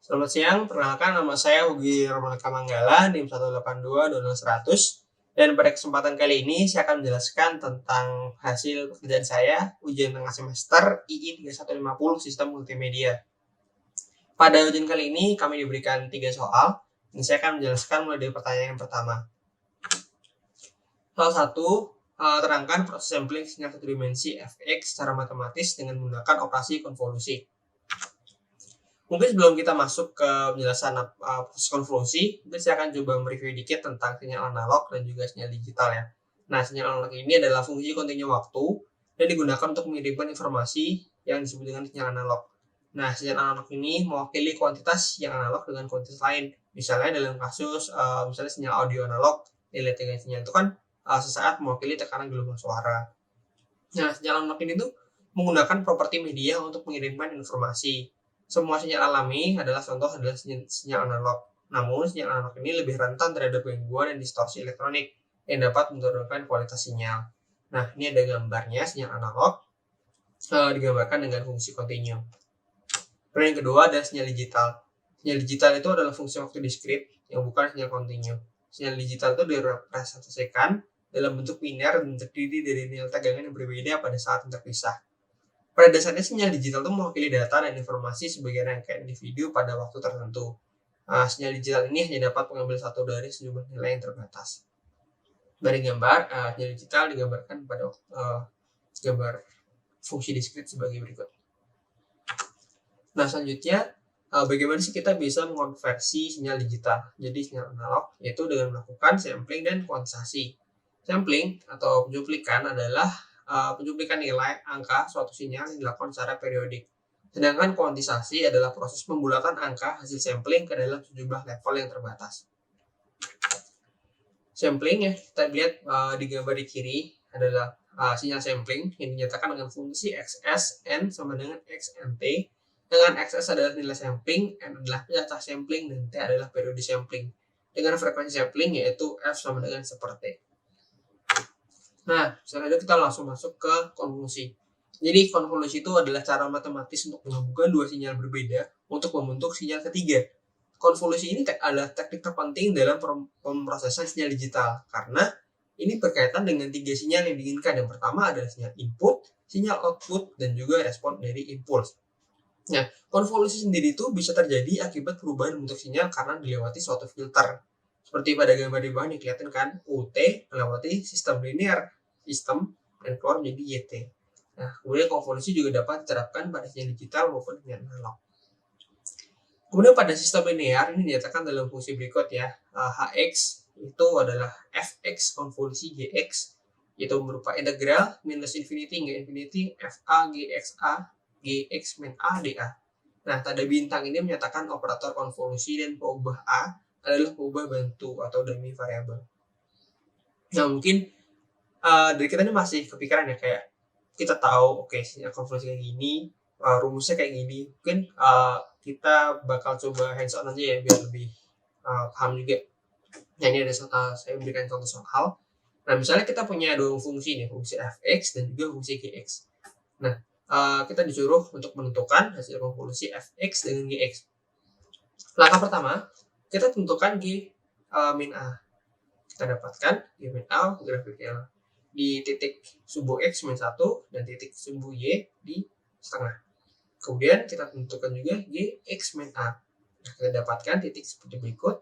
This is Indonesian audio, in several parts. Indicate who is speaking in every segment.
Speaker 1: Selamat siang, perkenalkan nama saya Hugi Romaneka Manggala, NIM 182 dan pada kesempatan kali ini saya akan menjelaskan tentang hasil pekerjaan saya ujian tengah semester II 3150 Sistem Multimedia. Pada ujian kali ini kami diberikan 3 soal dan saya akan menjelaskan mulai dari pertanyaan yang pertama. Soal 1, terangkan proses sampling sinyal satu dimensi fx secara matematis dengan menggunakan operasi konvolusi. Mungkin sebelum kita masuk ke penjelasan proses konvolusi, mungkin saya akan coba mereview dikit tentang sinyal analog dan juga sinyal digital ya. Nah, sinyal analog ini adalah fungsi kontinu waktu dan digunakan untuk mengirimkan informasi yang disebut dengan sinyal analog. Nah, sinyal analog ini mewakili kuantitas yang analog dengan kuantitas lain. Misalnya dalam kasus misalnya sinyal audio analog, nilai tegangan sinyal itu kan sesaat mewakili tekanan gelombang suara. Nah, sinyal analog ini tuh menggunakan properti media untuk mengirimkan informasi. Semua sinyal alami adalah sinyal analog. Namun, sinyal analog ini lebih rentan terhadap gangguan dan distorsi elektronik yang dapat menurunkan kualitas sinyal. Nah, ini ada gambarnya sinyal analog digambarkan dengan fungsi kontinu. Lalu yang kedua ada sinyal digital. Sinyal digital itu adalah fungsi waktu diskrit yang bukan sinyal kontinu. Sinyal digital itu direpresentasikan dalam bentuk biner dan terdiri dari nilai tegangan yang berbeda pada saat yang terpisah. Pada dasarnya sinyal digital itu mewakili data dan informasi sebagai rangkaian individu pada waktu tertentu. Sinyal digital ini hanya dapat mengambil satu dari sejumlah nilai yang terbatas. Dari gambar, sinyal digital digambarkan pada gambar fungsi diskrit sebagai berikut. Nah, selanjutnya bagaimana sih kita bisa mengonversi sinyal digital jadi sinyal analog, yaitu dengan melakukan sampling dan kuantisasi. Sampling atau pencuplikan adalah pencuplikan nilai angka suatu sinyal yang dilakukan secara periodik. Sedangkan kuantisasi adalah proses pembulatan angka hasil sampling ke dalam sejumlah level yang terbatas. Sampling ya, kita lihat di gambar di kiri adalah sinyal sampling yang dinyatakan dengan fungsi xs, n sama dengan xnt. Dengan xs adalah nilai sampling, n adalah jatah sampling, dan t adalah periode sampling. Dengan frekuensi sampling yaitu f sama dengan seperti. Nah, selanjutnya kita langsung masuk ke konvolusi. Jadi konvolusi itu adalah cara matematis untuk menggabungkan dua sinyal berbeda untuk membentuk sinyal ketiga. Konvolusi ini adalah teknik terpenting dalam pemrosesan sinyal digital karena ini berkaitan dengan tiga sinyal yang diinginkan. Yang pertama adalah sinyal input, sinyal output, dan juga respon dari impuls. Nah, konvolusi sendiri itu bisa terjadi akibat perubahan bentuk sinyal karena dilewati suatu filter. Seperti pada gambar di bawah kelihatan kan, UT melewati sistem linear, sistem dan keluar menjadi YT. Nah, kemudian konvolusi juga dapat diterapkan pada sinyal digital maupun sinyal analog. Kemudian pada sistem linear ini dinyatakan dalam fungsi berikut ya. Hx itu adalah fx konvolusi gx, yaitu berupa integral minus infinity hingga infinity fa gxa gx min a dA. Nah, tanda bintang ini menyatakan operator konvolusi dan peubah a adalah peubah bantu atau dummy variable. Nah, mungkin dari kita ini masih kepikiran ya, kayak kita tahu sinyal konvolusi kayak gini, rumusnya kayak gini. Mungkin kita bakal coba hands on aja ya biar lebih paham juga. Nah, ini ada saya berikan contoh soal. Nah, misalnya kita punya dua fungsi nih, fungsi fx dan juga fungsi gx. Nah, kita disuruh untuk menentukan hasil konvolusi fx dengan gx. Langkah pertama, kita tentukan g min a. Kita dapatkan g min a grafiknya di titik sumbu x min 1 dan titik sumbu y di setengah. Kemudian kita tentukan juga g x min a. Nah, kita dapatkan titik seperti berikut.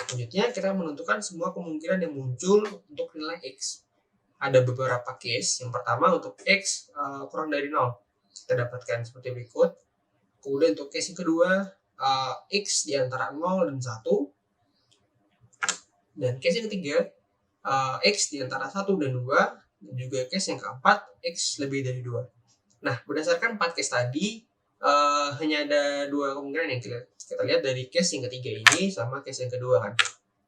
Speaker 1: Selanjutnya kita menentukan semua kemungkinan yang muncul untuk nilai x. Ada beberapa case. Yang pertama untuk x kurang dari 0. Kita dapatkan seperti berikut. Kemudian untuk case yang kedua, x di antara 0 dan 1. Dan case yang ketiga, x di antara 1 dan 2. Dan juga case yang keempat, x lebih dari 2. Nah, berdasarkan 4 case tadi, hanya ada dua kemungkinan yang kita lihat dari case yang ketiga ini sama case yang kedua kan.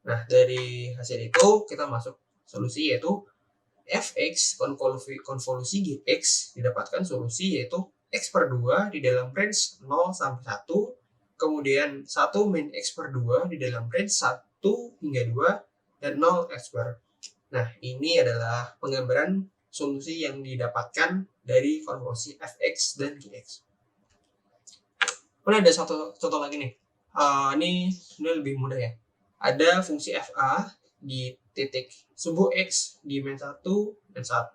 Speaker 1: Nah, dari hasil itu kita masuk solusi yaitu fx konvolusi gx didapatkan solusi yaitu x per 2 di dalam range 0 sampai 1, kemudian 1 min x per 2 di dalam range 1 hingga 2, dan 0 x per. Nah, ini adalah penggambaran solusi yang didapatkan dari konvolusi fx dan gx. Kemudian ada satu contoh lagi nih. Ini sebenarnya lebih mudah ya. Ada fungsi FA di titik sumbu X di min 1, min 1,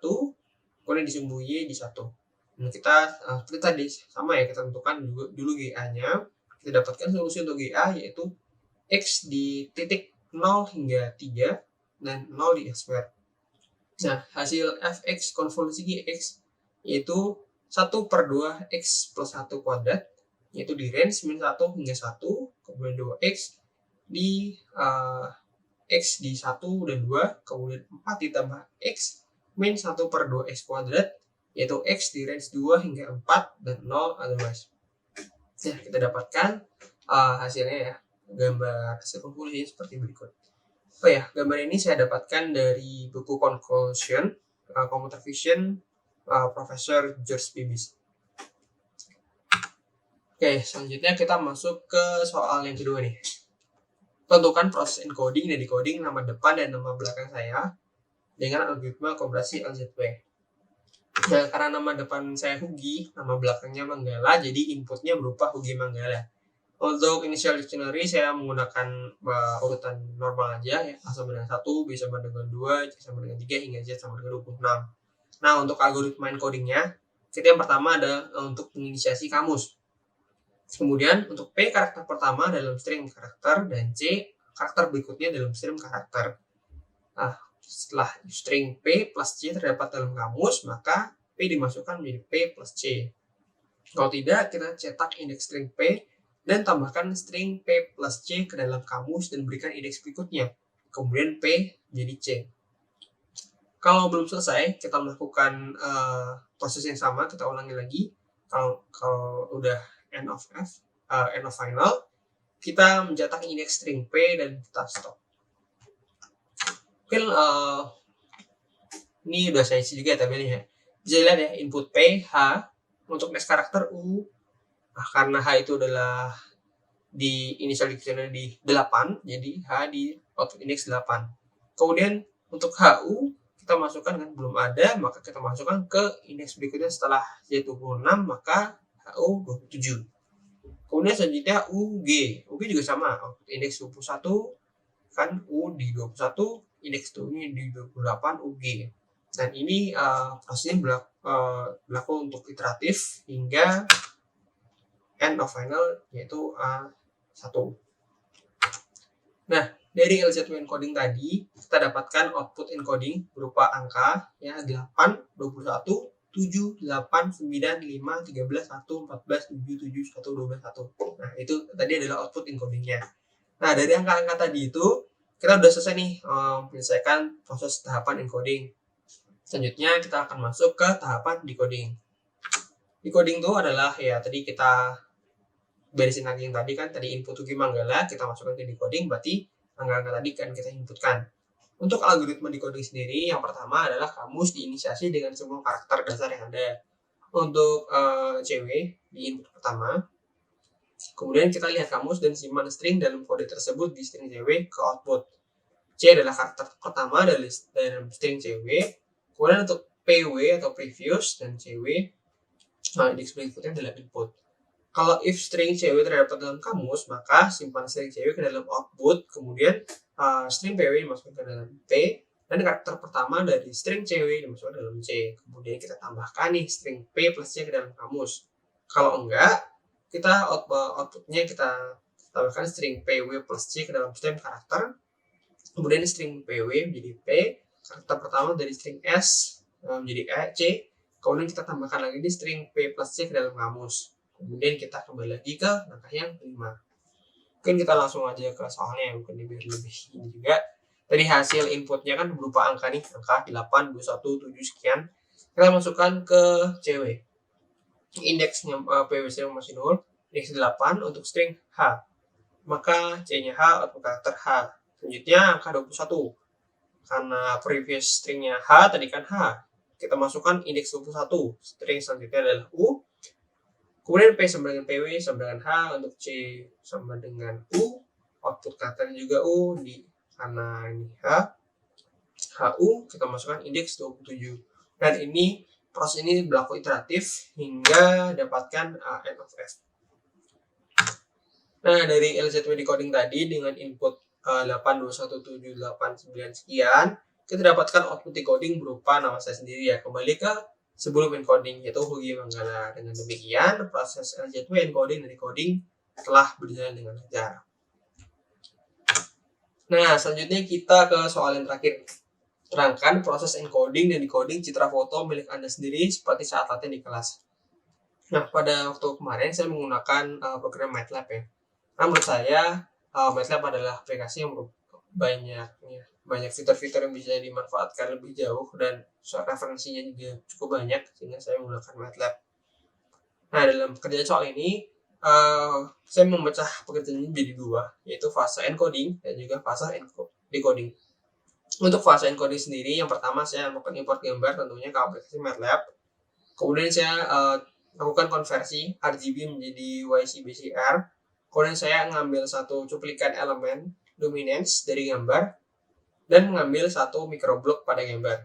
Speaker 1: kemudian di sumbu Y di 1. Nah, kita seperti tadi sama ya, kita tentukan dulu GA-nya. Kita dapatkan solusi untuk GA yaitu X di titik 0 hingga 3 dan 0 di X square. Nah, hasil fx konvolusi X yaitu 1/2 X plus 1 kuadrat, yaitu di range min 1 hingga 1, kemudian 2X di X di 1 dan 2, kemudian 4 ditambah X min 1/2 X kuadrat, yaitu X di range 2 hingga 4 dan 0 otherwise. Nah, kita dapatkan hasilnya ya, gambar hasil konklusinya seperti berikut. Oh ya, gambar ini saya dapatkan dari buku Conclusion Computer Vision Profesor George Bibis. Oke, selanjutnya kita masuk ke soal yang kedua nih. Tentukan proses encoding dan decoding nama depan dan nama belakang saya dengan algoritma kompresi LZW. Nah, karena nama depan saya Hugi, nama belakangnya Manggala, jadi inputnya berupa Hugi Manggala. Untuk initial dictionary saya menggunakan urutan normal aja ya, A sama dengan 1, B sama dengan 2, C sama dengan 3, hingga Z sama dengan 26. Nah, untuk algoritma encodingnya, kita yang pertama ada untuk menginisiasi kamus. Kemudian untuk P karakter pertama dalam string karakter dan C karakter berikutnya dalam string karakter. Nah, setelah string P plus C terdapat dalam kamus, maka P dimasukkan menjadi P plus C. Kalau tidak, kita cetak indeks string P dan tambahkan string P plus C ke dalam kamus dan berikan indeks berikutnya. Kemudian P jadi C. Kalau belum selesai, kita melakukan proses yang sama, kita ulangi lagi. Kalau udah end of final, kita mencetak indeks string P dan kita stop. Mungkin ini udah saya isi juga ya tabelnya. Bisa lihat ya, input P, H, untuk next karakter U. Nah, karena H itu adalah di initial dictionary di 8, jadi H di output index 8. Kemudian untuk HU kita masukkan kan belum ada, maka kita masukkan ke indeks berikutnya setelah Z26, maka HU 27. Kemudian selanjutnya UG. UG juga sama, output indeks 21 kan U di 21, indeks 2 nya di 28 UG. Dan ini prosesnya berlaku untuk iteratif hingga end of final yaitu A1. Nah, dari LZW encoding tadi kita dapatkan output encoding berupa angka ya 8, 21, 7, 8, 9, 5, 13, 1, 14, 7, 7, 1, 12, 1. Nah, itu tadi adalah output encodingnya. Nah, dari angka-angka tadi itu kita udah selesai nih menyelesaikan proses tahapan encoding. Selanjutnya kita akan masuk ke tahapan decoding. Decoding itu adalah ya tadi kita beresin lagi yang tadi kan, tadi input Hugi Manggala kita masukkan ke decoding, berarti angka-angka tadi kan kita inputkan. Untuk algoritma decoding sendiri, yang pertama adalah kamus diinisiasi dengan semua karakter dasar yang ada. Untuk CW di input pertama, kemudian kita lihat kamus dan simpan string dalam kode tersebut di string CW ke output. C adalah karakter pertama dalam string CW. Kemudian untuk PW atau previous dan CW, indeks berikutnya adalah input. Kalau if string CW terdapat dalam kamus, maka simpan string CW ke dalam output, kemudian string PW dimasukkan ke dalam P, dan karakter pertama dari string CW dimasukkan ke dalam C. Kemudian kita tambahkan nih string P plus C ke dalam kamus. Kalau enggak, kita outputnya kita tambahkan string PW plus C ke dalam string karakter, kemudian string PW menjadi P, karakter pertama dari string S menjadi C, kemudian kita tambahkan lagi di string P plus C ke dalam kamus. Kemudian kita kembali lagi ke langkah yang kelima. Mungkin kita langsung aja ke soalnya, mungkin biar lebih ini juga. Tadi hasil inputnya kan berupa angka nih, angka 8, 21, 7 sekian. Kita masukkan ke CW. Indeksnya PW masih 0, indeks 8 untuk string H. Maka C-nya H atau karakter H. Selanjutnya angka 21. Karena previous stringnya H, tadi kan H. Kita masukkan indeks 21. String selanjutnya adalah U. Kemudian P sama dengan PW sama dengan H, untuk C sama dengan U, output karakternya juga U, karena ini HU, kita masukkan indeks 27. Dan ini proses ini berlaku iteratif hingga dapatkan end of F. Nah, dari LZW decoding tadi dengan input 82178 sekian, kita dapatkan output decoding berupa nama saya sendiri ya. Kembali ke sebelum encoding, yaitu Hugi Manggala. Dengan demikian, proses LZW encoding dan decoding telah berjalan dengan lancar. Nah, selanjutnya kita ke soal yang terakhir. Terangkan proses encoding dan decoding citra foto milik Anda sendiri seperti saat latihan di kelas. Nah, pada waktu kemarin saya menggunakan program MATLAB ya. Nah, menurut saya MATLAB adalah aplikasi yang banyak fitur-fitur yang bisa dimanfaatkan lebih jauh dan referensinya juga cukup banyak sehingga saya menggunakan MATLAB. Nah, dalam pekerjaan soal ini saya memecah pekerjaan ini menjadi dua, yaitu fase encoding dan juga fase decoding. Untuk fase encoding sendiri, yang pertama saya melakukan import gambar tentunya ke aplikasi MATLAB. Kemudian saya lakukan konversi RGB menjadi YCBCR. Kemudian saya mengambil satu cuplikan elemen luminance dari gambar dan mengambil satu microblok pada gambar.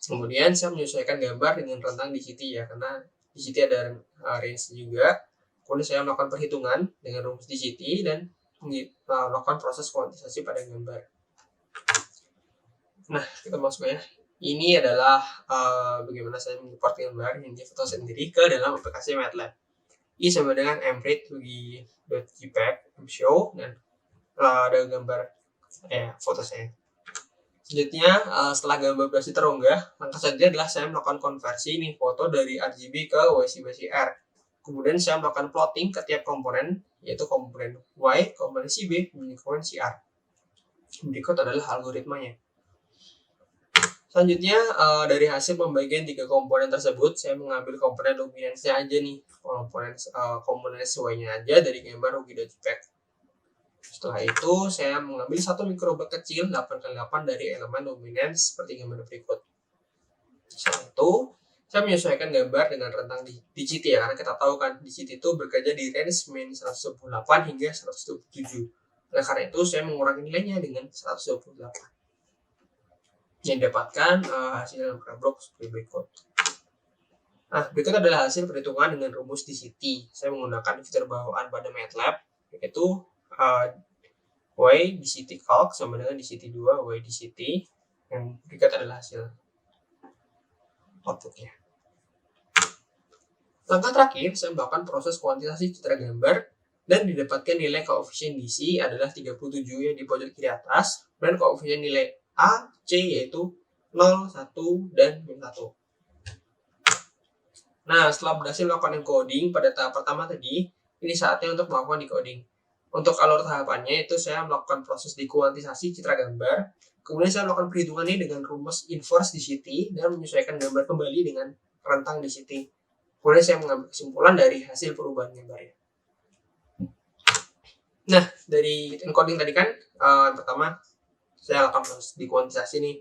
Speaker 1: Kemudian saya menyesuaikan gambar dengan rentang DCT ya, karena DCT ada range juga. Kemudian saya melakukan perhitungan dengan rumus DCT dan melakukan proses kuantitasasi pada gambar. Nah, kita masuk ya. Ini adalah bagaimana saya mengimport gambar yang foto sendiri ke dalam aplikasi MATLAB. Ini sama dengan mprint.jpg show dan ada gambar foto saya. Selanjutnya, setelah gambar berhasil terunggah, langkah selanjutnya adalah saya melakukan konversi nih foto dari RGB ke YCBCR. Kemudian saya melakukan plotting ke tiap komponen, yaitu komponen Y, komponen CB, dan komponen CR. Berikut adalah algoritmanya. Selanjutnya, dari hasil pembagian 3 komponen tersebut, saya mengambil komponen luminance-nya aja nih, komponen Y-nya aja dari gambar Hugi.jpg. Setelah itu, saya mengambil satu microblok kecil 8x8 dari elemen luminance seperti gambar berikut. Setelah itu, saya menyesuaikan gambar dengan rentang DCT ya, karena kita tahu kan DCT itu bekerja di range min 128 hingga 127. Oleh karena itu, saya mengurangi nilainya dengan 128. Yang didapatkan hasil microblok seperti berikut. Nah, berikut adalah hasil perhitungan dengan rumus DCT. Saya menggunakan fitur bawaan pada MATLAB, yaitu Y DCT calc sama dengan DCT2 Y DCT. Yang berikut adalah hasil outputnya. Langkah terakhir, saya melakukan proses kuantitasasi citra gambar dan didapatkan nilai koefisien DC adalah 37 yang di pojok kiri atas dan koefisien nilai A, C yaitu 0, 1, dan 1. Nah, setelah berhasil melakukan encoding pada tahap pertama tadi, ini saatnya untuk melakukan decoding. Untuk alur tahapannya itu saya melakukan proses dikuantisasi citra gambar, kemudian saya melakukan perhitungan ini dengan rumus inverse DCT dan menyesuaikan gambar kembali dengan rentang DCT. Kemudian saya mengambil kesimpulan dari hasil perubahan gambarnya. Nah, dari encoding tadi kan, yang pertama saya akan proses dikuantisasi nih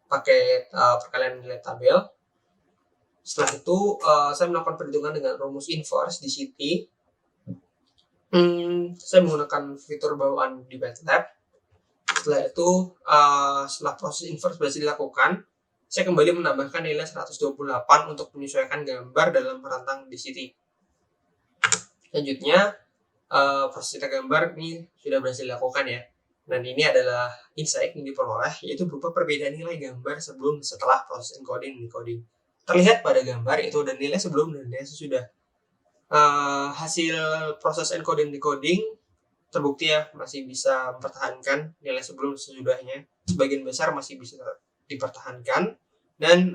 Speaker 1: pakai perkalian nilai tabel. Setelah itu saya melakukan perhitungan dengan rumus inverse DCT. Saya menggunakan fitur bawaan di MATLAB. Setelah itu, setelah proses inverse berhasil dilakukan, saya kembali menambahkan nilai 128 untuk menyesuaikan gambar dalam rentang DCT. Selanjutnya, proses citra gambar ini sudah berhasil dilakukan ya. Dan ini adalah insight yang diperoleh, yaitu berupa perbedaan nilai gambar sebelum dan setelah proses encoding dan decoding. Terlihat pada gambar itu dan nilai sebelum dan nilai sesudah. Hasil proses encoding decoding terbukti ya masih bisa mempertahankan nilai sebelum dan sesudahnya. Sebagian besar masih bisa dipertahankan dan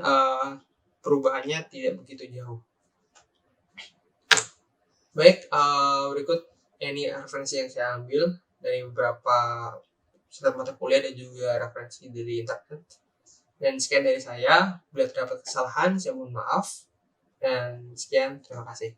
Speaker 1: perubahannya tidak begitu jauh. Baik, berikut ini referensi yang saya ambil dari beberapa sumber mata kuliah dan juga referensi dari internet. Dan sekian dari saya. Bila terdapat kesalahan, saya mohon maaf. Dan sekian, terima kasih.